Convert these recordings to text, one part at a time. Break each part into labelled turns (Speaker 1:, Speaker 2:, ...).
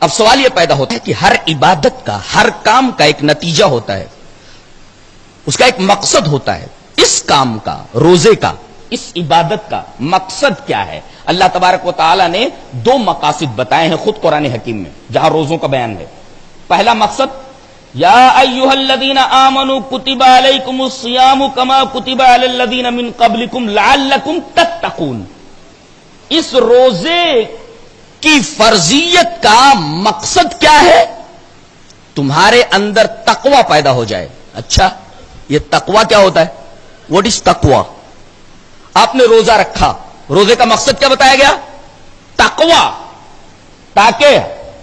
Speaker 1: اب سوال یہ پیدا ہوتا ہے کہ ہر عبادت کا، ہر کام کا ایک نتیجہ ہوتا ہے، اس کا ایک مقصد ہوتا ہے. اس کام کا، روزے کا، اس عبادت کا مقصد کیا ہے؟ اللہ تبارک و تعالی نے دو مقاصد بتائے ہیں خود قرآن حکیم میں جہاں روزوں کا بیان ہے. پہلا مقصد، یا ایھا الذین آمنوا کتب علیکم الصیام کما کتب علی الذین من قبلکم لعلکم تتقون. اس روزے کی فرضیت کا مقصد کیا ہے؟ تمہارے اندر تقوی پیدا ہو جائے. اچھا، یہ تقوی کیا ہوتا ہے؟ واٹ از تقوی؟ آپ نے روزہ رکھا، روزے کا مقصد کیا بتایا گیا؟ تقوی. تاکہ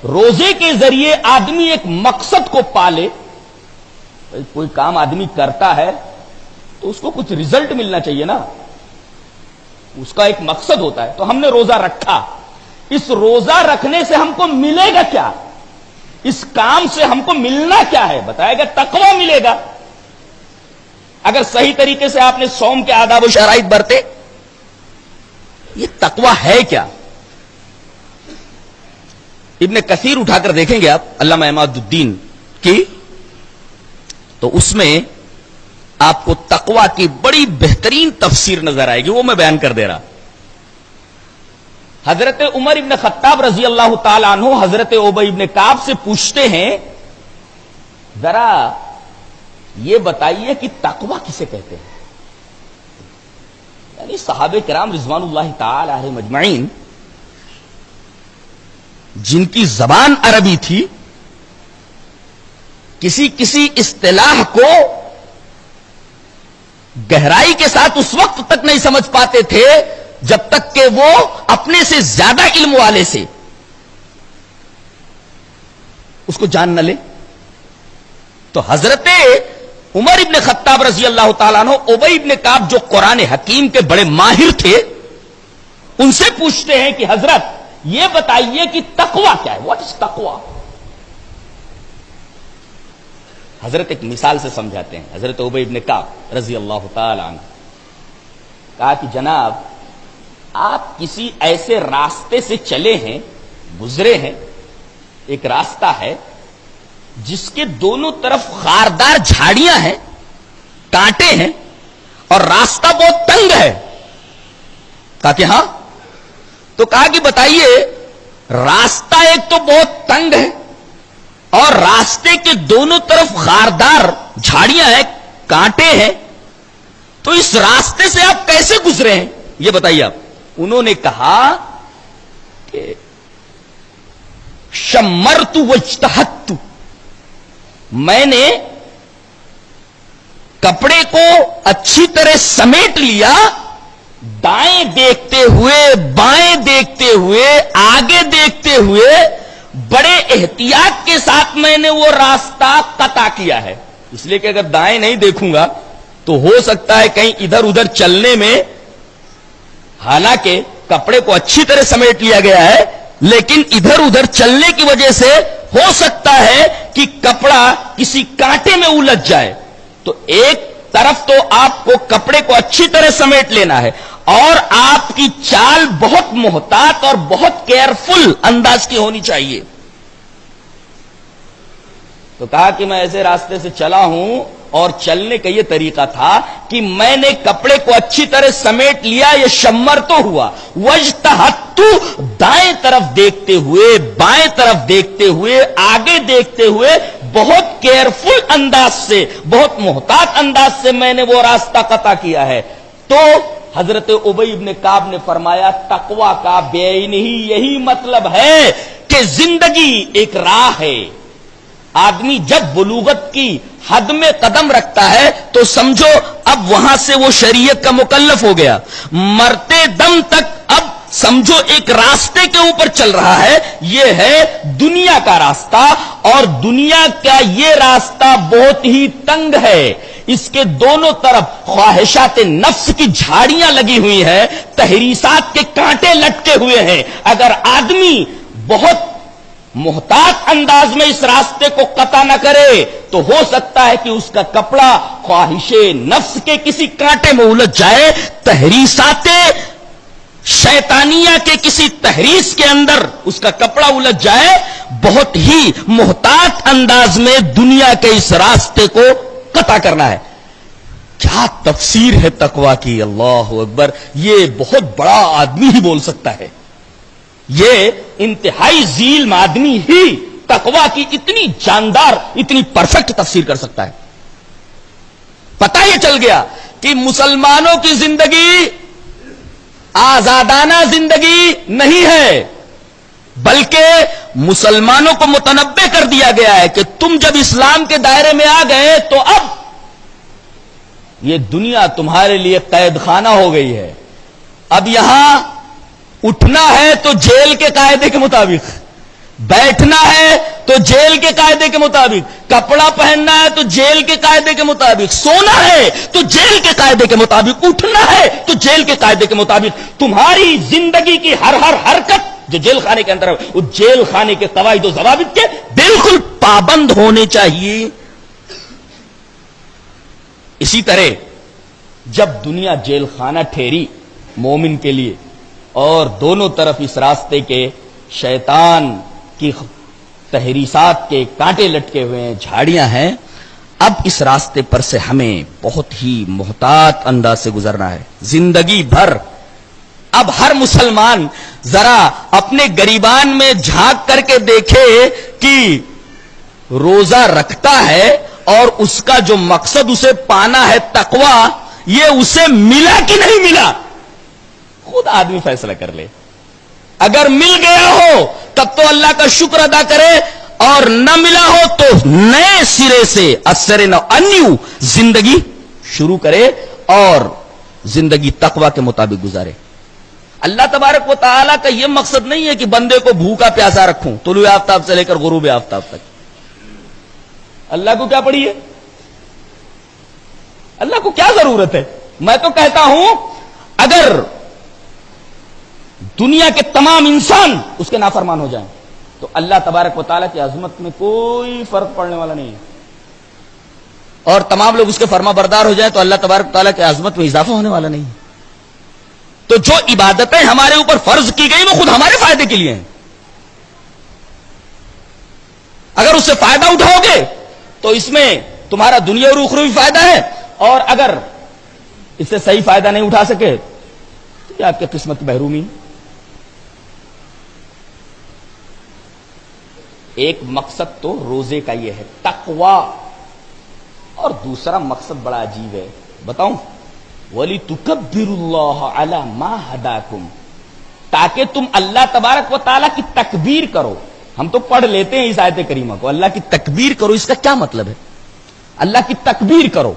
Speaker 1: روزے کے ذریعے آدمی ایک مقصد کو پالے. کوئی کام آدمی کرتا ہے تو اس کو کچھ ریزلٹ ملنا چاہیے نا، اس کا ایک مقصد ہوتا ہے. تو ہم نے روزہ رکھا، اس روزہ رکھنے سے ہم کو ملے گا کیا؟ اس کام سے ہم کو ملنا کیا ہے؟ بتایا گیا تقوی ملے گا. اگر صحیح طریقے سے آپ نے صوم کے آداب و شرائط برتے. یہ تقوی ہے کیا؟ ابن کثیر اٹھا کر دیکھیں گے آپ، علامہ عماد الدین کی، تو اس میں آپ کو تقوی کی بڑی بہترین تفسیر نظر آئے گی، وہ میں بیان کر دے رہا. حضرت عمر ابن خطاب رضی اللہ تعالی عنہ حضرت ابی ابن کعب سے پوچھتے ہیں، ذرا یہ بتائیے کہ تقوی کسے کہتے ہیں؟ یعنی صحابہ کرام رضوان اللہ تعالی علیہم مجمعین جن کی زبان عربی تھی، کسی اصطلاح کو گہرائی کے ساتھ اس وقت تک نہیں سمجھ پاتے تھے جب تک کہ وہ اپنے سے زیادہ علم والے سے اس کو جان نہ لے. تو حضرت عمر ابن خطاب رضی اللہ تعالیٰ عنہ ابی ابن کعب جو قرآن حکیم کے بڑے ماہر تھے، ان سے پوچھتے ہیں کہ حضرت یہ بتائیے کہ تقوی کیا ہے؟ واٹ از تقوی؟ حضرت ایک مثال سے سمجھاتے ہیں. حضرت ابی ابن کعب رضی اللہ تعالی عنہ کہا کہ جناب، آپ کسی ایسے راستے سے چلے ہیں، گزرے ہیں، ایک راستہ ہے جس کے دونوں طرف خاردار جھاڑیاں ہیں، کانٹے ہیں، اور راستہ بہت تنگ ہے. کہا کہ ہاں. تو کہا کہ بتائیے، راستہ ایک تو بہت تنگ ہے اور راستے کے دونوں طرف خاردار جھاڑیاں ہیں، کانٹے ہیں، تو اس راستے سے آپ کیسے گزرے ہیں یہ بتائیے آپ. انہوں نے کہا کہ شمرت واجتہدت، میں نے کپڑے کو اچھی طرح سمیٹ لیا، دائیں دیکھتے ہوئے، بائیں دیکھتے ہوئے، آگے دیکھتے ہوئے، بڑے احتیاط کے ساتھ میں نے وہ راستہ قطع کیا ہے. اس لیے کہ اگر دائیں نہیں دیکھوں گا تو ہو سکتا ہے کہیں ادھر ادھر چلنے میں، حالانکہ کپڑے کو اچھی طرح سمیٹ لیا گیا ہے لیکن ادھر ادھر چلنے کی وجہ سے ہو سکتا ہے کہ کپڑا کسی کانٹے میں الجھ جائے. تو ایک طرف تو آپ کو کپڑے کو اچھی طرح سمیٹ لینا ہے اور آپ کی چال بہت محتاط اور بہت کیئرفل انداز کی ہونی چاہیے. تو کہا کہ میں ایسے راستے سے چلا ہوں اور چلنے کا یہ طریقہ تھا کہ میں نے کپڑے کو اچھی طرح سمیٹ لیا، یہ شمر تو ہوا، واجتہدت، دائیں طرف دیکھتے ہوئے، بائیں طرف دیکھتے ہوئے، آگے دیکھتے ہوئے، بہت کیئرفل انداز سے، بہت محتاط انداز سے میں نے وہ راستہ قطع کیا ہے. تو حضرت ابی ابن کعب نے فرمایا تقوی کا بےعینی یہی مطلب ہے کہ زندگی ایک راہ ہے. آدمی جب بلوغت کی حد میں قدم رکھتا ہے تو سمجھو اب وہاں سے وہ شریعت کا مکلف ہو گیا. مرتے دم تک اب سمجھو ایک راستے کے اوپر چل رہا ہے، یہ ہے دنیا کا راستہ، اور دنیا کا یہ راستہ بہت ہی تنگ ہے. اس کے دونوں طرف خواہشات نفس کی جھاڑیاں لگی ہوئی ہیں، تحریسات کے کانٹے لٹکے ہوئے ہیں. اگر آدمی بہت محتاط انداز میں اس راستے کو قطع نہ کرے تو ہو سکتا ہے کہ اس کا کپڑا خواہش نفس کے کسی کانٹے میں الجھ جائے، تحریسات شیطانیہ کے کسی تحریس کے اندر اس کا کپڑا الجھ جائے، بہت ہی محتاط انداز میں دنیا کے اس راستے کو قطع کرنا ہے. کیا تفسیر ہے تقوی کی، اللہ اکبر. یہ بہت بڑا آدمی ہی بول سکتا ہے. یہ انتہائی ذیل آدمی ہی تقوی کی اتنی جاندار، اتنی پرفیکٹ تفسیر کر سکتا ہے. پتہ یہ چل گیا کہ مسلمانوں کی زندگی آزادانہ زندگی نہیں ہے، بلکہ مسلمانوں کو متنبع کر دیا گیا ہے کہ تم جب اسلام کے دائرے میں آ گئے تو اب یہ دنیا تمہارے لیے قید خانہ ہو گئی ہے. اب یہاں اٹھنا ہے تو جیل کے قاعدے کے مطابق، بیٹھنا ہے تو جیل کے قاعدے کے مطابق، کپڑا پہننا ہے تو جیل کے قاعدے کے مطابق، سونا ہے تو جیل کے قاعدے کے مطابق، اٹھنا ہے تو جیل کے قاعدے کے مطابق. تمہاری زندگی کی ہر حرکت جو جیل خانے کے اندر ہے وہ جیل خانے کے قواعد و ضوابط کے بالکل پابند ہونے چاہیے. اسی طرح جب دنیا جیل خانہ ٹھہری مومن کے لیے اور دونوں طرف اس راستے کے شیطان کی تحریسات کے کانٹے لٹکے ہوئے ہیں، جھاڑیاں ہیں، اب اس راستے پر سے ہمیں بہت ہی محتاط انداز سے گزرنا ہے. زندگی بھر اب ہر مسلمان ذرا اپنے گریبان میں جھانک کر کے دیکھے کہ روزہ رکھتا ہے اور اس کا جو مقصد اسے پانا ہے تقوی، یہ اسے ملا کہ نہیں ملا. خود آدمی فیصلہ کر لے. اگر مل گیا ہو تب تو اللہ کا شکر ادا کرے، اور نہ ملا ہو تو نئے سرے سے انیو زندگی شروع کرے اور زندگی تقوی کے مطابق گزارے. اللہ تبارک و تعالیٰ کا یہ مقصد نہیں ہے کہ بندے کو بھوکا پیاسا رکھوں طلوع آفتاب سے لے کر غروب آفتاب تک. اللہ کو کیا پڑی ہے؟ اللہ کو کیا ضرورت ہے؟ میں تو کہتا ہوں اگر دنیا کے تمام انسان اس کے نافرمان ہو جائیں تو اللہ تبارک و تعالیٰ کی عظمت میں کوئی فرق پڑنے والا نہیں ہے، اور تمام لوگ اس کے فرما بردار ہو جائیں تو اللہ تبارک و تعالیٰ کی عظمت میں اضافہ ہونے والا نہیں ہے. تو جو عبادتیں ہمارے اوپر فرض کی گئی وہ خود ہمارے فائدے کے لیے ہیں. اگر اس سے فائدہ اٹھاؤ گے تو اس میں تمہارا دنیا اور اخروی فائدہ ہے، اور اگر اس سے صحیح فائدہ نہیں اٹھا سکے تو یہ آپ کی قسمت محرومی. ایک مقصد تو روزے کا یہ ہے تقوی، اور دوسرا مقصد بڑا عجیب ہے، بتاؤں؟ وَلِتُكَبِّرُوا اللَّهَ عَلَى مَا هَدَاكُمْ، تاکہ تم اللہ تبارک و تعالیٰ کی تکبیر کرو. ہم تو پڑھ لیتے ہیں اس آیت کریمہ کو، اللہ کی تکبیر کرو، اس کا کیا مطلب ہے؟ اللہ کی تکبیر کرو.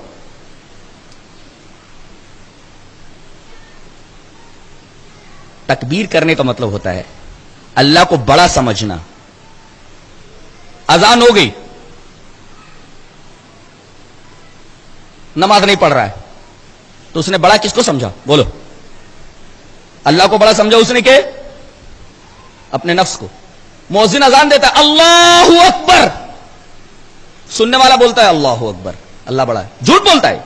Speaker 1: تکبیر کرنے کا مطلب ہوتا ہے اللہ کو بڑا سمجھنا. اذان ہو گئی، نماز نہیں پڑھ رہا ہے تو اس نے بڑا کس کو سمجھا؟ بولو. اللہ کو بڑا سمجھا اس نے کہ اپنے نفس کو. مؤذن اذان دیتا ہے اللہ اکبر، سننے والا بولتا ہے اللہ اکبر، اللہ بڑا ہے. جھوٹ بولتا ہے.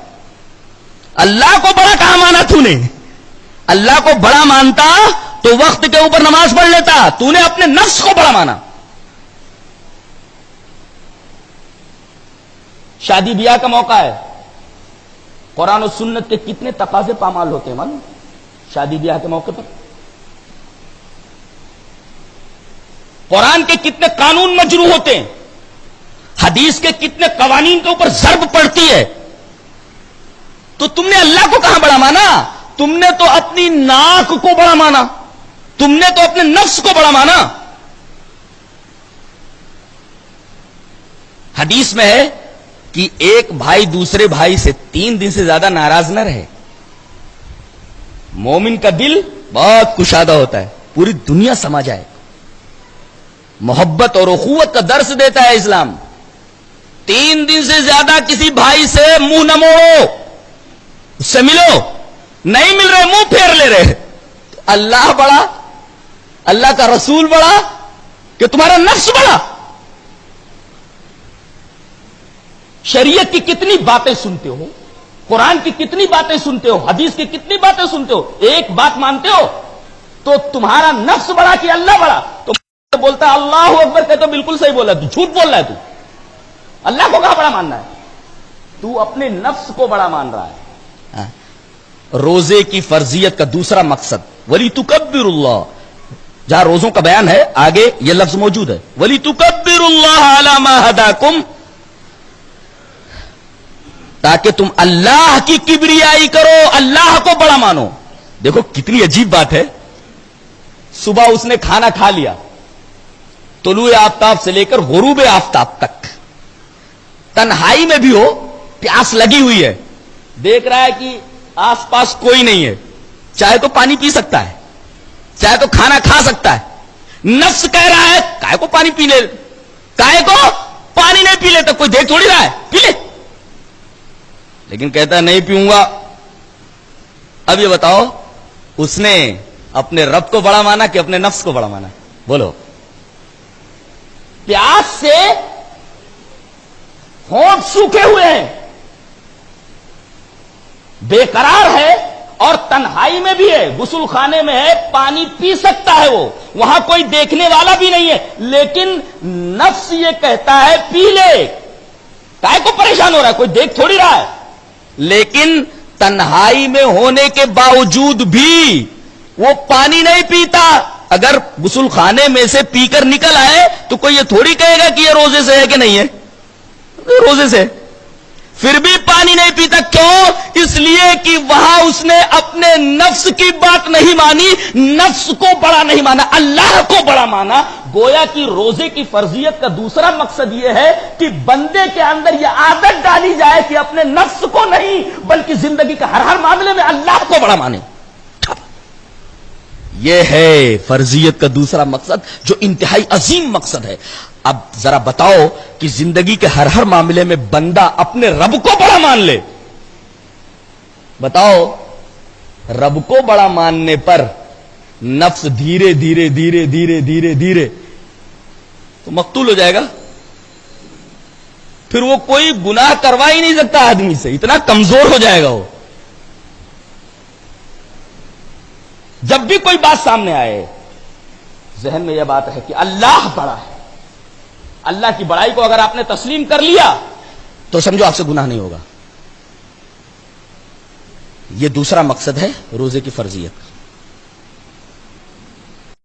Speaker 1: اللہ کو بڑا کہاں مانا تو نے؟ اللہ کو بڑا مانتا تو وقت کے اوپر نماز پڑھ لیتا. تو نے اپنے نفس کو بڑا مانا. شادی بیاہ کا موقع ہے، قرآن و سنت کے کتنے تقاضے پامال ہوتے ہیں معلوم؟ شادی بیاہ کے موقع پر قرآن کے کتنے قانون مجروح ہوتے ہیں، حدیث کے کتنے قوانین کے اوپر ضرب پڑتی ہے. تو تم نے اللہ کو کہاں بڑا مانا؟ تم نے تو اپنی ناک کو بڑا مانا، تم نے تو اپنے نفس کو بڑا مانا. حدیث میں ہے کہ ایک بھائی دوسرے بھائی سے 3 دن سے زیادہ ناراض نہ رہے. مومن کا دل بہت کشادہ ہوتا ہے، پوری دنیا سما جائے. محبت اور اخوت کا درس دیتا ہے اسلام. 3 دن سے زیادہ کسی بھائی سے منہ نہ موڑو، اس سے ملو. نہیں مل رہے منہ پھیر لے رہے. تو اللہ بڑا، اللہ کا رسول بڑا کہ تمہارا نفس بڑا؟ شریعت کی کتنی باتیں سنتے ہو، قرآن کی کتنی باتیں سنتے ہو، حدیث کی کتنی باتیں سنتے ہو، ایک بات مانتے ہو تو تمہارا نفس بڑا کہ اللہ بڑا؟ تو بولتا ہے اللہ اکبر کہتا بالکل صحیح بولا, تو جھوٹ بول رہا ہے. تو اللہ کو کہاں بڑا ماننا ہے؟ تو اپنے نفس کو بڑا مان رہا ہے. روزے کی فرضیت کا دوسرا مقصد وَلِتُكَبِّرُ اللَّهَ, جہاں روزوں کا بیان ہے آگے یہ لفظ موجود ہے وَلِتُكَبِّرُ اللَّهَ عَلَى مَا هَدَاكُمْ, تاکہ تم اللہ کی کبریائی کرو, اللہ کو بڑا مانو. دیکھو کتنی عجیب بات ہے. صبح اس نے کھانا کھا لیا, طلوع آفتاب سے لے کر غروب آفتاب تک, تنہائی میں بھی ہو, پیاس لگی ہوئی ہے, دیکھ رہا ہے کہ آس پاس کوئی نہیں ہے, چاہے تو پانی پی سکتا ہے, چاہے تو کھانا کھا سکتا ہے. نفس کہہ رہا ہے کائے کو پانی پی لے, کائے کو پانی نہیں پی لیتا, کوئی دیکھ تھوڑی رہا ہے, پی لے. لیکن کہتا ہے نہیں پیوں گا. اب یہ بتاؤ اس نے اپنے رب کو بڑا مانا کہ اپنے نفس کو بڑا مانا؟ بولو. پیاس سے ہونٹ سوکھے ہوئے ہیں, بے قرار ہے, اور تنہائی میں بھی ہے, غسل خانے میں ہے, پانی پی سکتا ہے, وہ وہاں کوئی دیکھنے والا بھی نہیں ہے, لیکن نفس یہ کہتا ہے پی لے. کائے کو پریشان ہو رہا ہے, کوئی دیکھ تھوڑی رہا ہے. لیکن تنہائی میں ہونے کے باوجود بھی وہ پانی نہیں پیتا. اگر غسل خانے میں سے پی کر نکل آئے تو کوئی یہ تھوڑی کہے گا کہ یہ روزے سے ہے کہ نہیں ہے, روزے سے. پھر بھی پانی نہیں پیتا. کیوں؟ اس لیے کہ وہاں اس نے اپنے نفس کی بات نہیں مانی, نفس کو بڑا نہیں مانا, اللہ کو بڑا مانا. گویا کہ روزے کی فرضیت کا دوسرا مقصد یہ ہے کہ بندے کے اندر یہ عادت ڈالی جائے کہ اپنے نفس کو نہیں بلکہ زندگی کا ہر معاملے میں اللہ کو بڑا مانے. یہ ہے فرضیت کا دوسرا مقصد جو انتہائی عظیم مقصد ہے. اب ذرا بتاؤ کہ زندگی کے ہر معاملے میں بندہ اپنے رب کو بڑا مان لے. بتاؤ, رب کو بڑا ماننے پر نفس دھیرے دھیرے دھیرے دھیرے دھیرے دھیرے تو مقتول ہو جائے گا. پھر وہ کوئی گناہ کروا ہی نہیں سکتا آدمی سے, اتنا کمزور ہو جائے گا وہ. جب بھی کوئی بات سامنے آئے ذہن میں یہ بات ہے کہ اللہ بڑا ہے. اللہ کی بڑائی کو اگر آپ نے تسلیم کر لیا تو سمجھو آپ سے گناہ نہیں ہوگا. یہ دوسرا مقصد ہے روزے کی فرضیت.